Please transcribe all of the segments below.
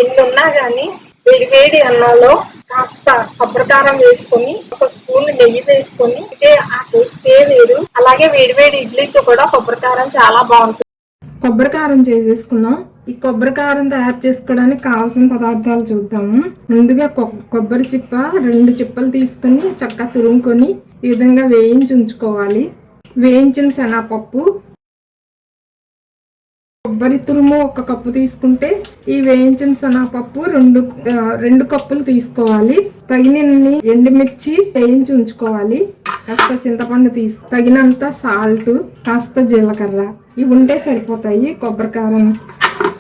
ఎన్ని ఉన్నా కానీ వేడి వేడి అన్నంలో కాస్త కొబ్బరికారం వేసుకొని ఒక స్పూన్ నెయ్యి వేసుకొని ఆ టేస్టే వేరు. అలాగే వేడి వేడి ఇడ్లీతో కూడా కొబ్బరికారం చాలా బాగుంటుంది. కొబ్బరికారం చేసేసుకున్నాం. ఈ కొబ్బరికారం తయారు చేసుకోవడానికి కావాల్సిన పదార్థాలు చూద్దాము. ముందుగా కొబ్బరి చిప్ప 2 చిప్పలు తీసుకొని చక్కగా తురుముకొని ఈ విధంగా వేయించి ఉంచుకోవాలి. వేయించిన శనగపప్పు, కొబ్బరి తురుము 1 కప్పు తీసుకుంటే ఈ వేయించిన శనగపప్పు 2 కప్పులు తీసుకోవాలి. తగినన్ని ఎండుమిర్చి వేయించి ఉంచుకోవాలి. కాస్త చింతపండు తగినంత సాల్ట్, కాస్త జీలకర్ర ఇవి ఉంటే సరిపోతాయి కొబ్బరికారం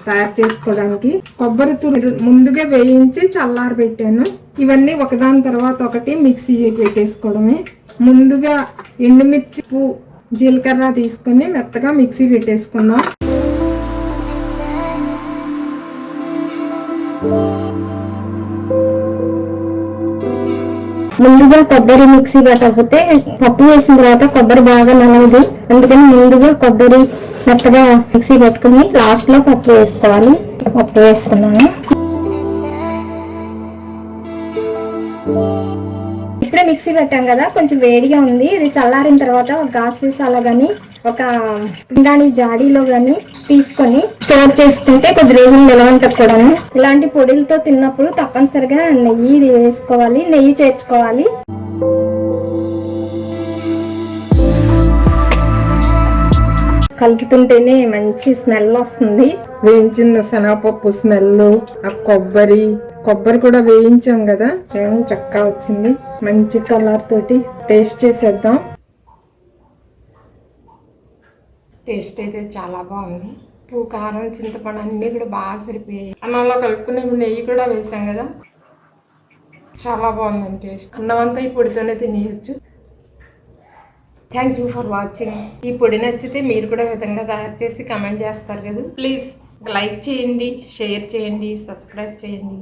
తయారు చేసుకోవడానికి. కొబ్బరి తురుము ముందుగా వేయించి చల్లారి పెట్టాను. ఇవన్నీ ఒకదాని తర్వాత ఒకటి మిక్సీ పెట్టేసుకోవడమే. ముందుగా ఎండుమిర్చి, జీలకర్ర తీసుకొని మెత్తగా మిక్సీ పెట్టేసుకుందాం. ముందుగా కొబ్బరి మిక్సీ పట్టకపోతే పప్పు వేసిన తర్వాత కొబ్బరి బాగా నలగదు. అందుకని ముందుగా కొబ్బరి మెత్తగా మిక్సీ పెట్టుకుని లాస్ట్ లో పప్పు వేసుకోవాలి. పప్పు వేస్తున్నాను. ఇప్పుడే మిక్సీ పెట్టాం కదా, కొంచెం వేడిగా ఉంది. ఇది చల్లారిన తర్వాత ఒక గాజు సీసాలో కానీ ఒక పిండాణి జాడీలో కానీ తీసుకొని స్టోర్ చేసుకుంటే కొద్ది రోజులు నిల్వ ఉంటుంది కూడా. ఇలాంటి పొడిలతో తిన్నప్పుడు తప్పనిసరిగా నెయ్యి వేసుకోవాలి, నెయ్యి చేర్చుకోవాలి. కలుపుతుంటేనే మంచి స్మెల్ వస్తుంది. వేయించిన శనగపప్పు స్మెల్, ఆ కొబ్బరి కూడా వేయించాం కదా, చక్కగా వచ్చింది. మంచి కలర్ తోటి టేస్ట్ చేసేద్దాం. టేస్ట్ అయితే చాలా బాగుంది. ఉప్పు, కారం, చింతపండు అన్నీ కూడా బాగా సరిపోయాయి. అన్నంలో కలుపుకునే నెయ్యి కూడా వేసాం కదా, చాలా బాగుందండి టేస్ట్. అన్నం అంతా ఈ పొడితోనే తినేయచ్చు. Thank you for watching. ఈ పొడి నచ్చితే మీరు కూడా విధంగా తయారు చేసి కమెంట్ చేస్తారు కదా. ప్లీజ్ లైక్ చేయండి, షేర్ చేయండి, సబ్స్క్రైబ్ చేయండి.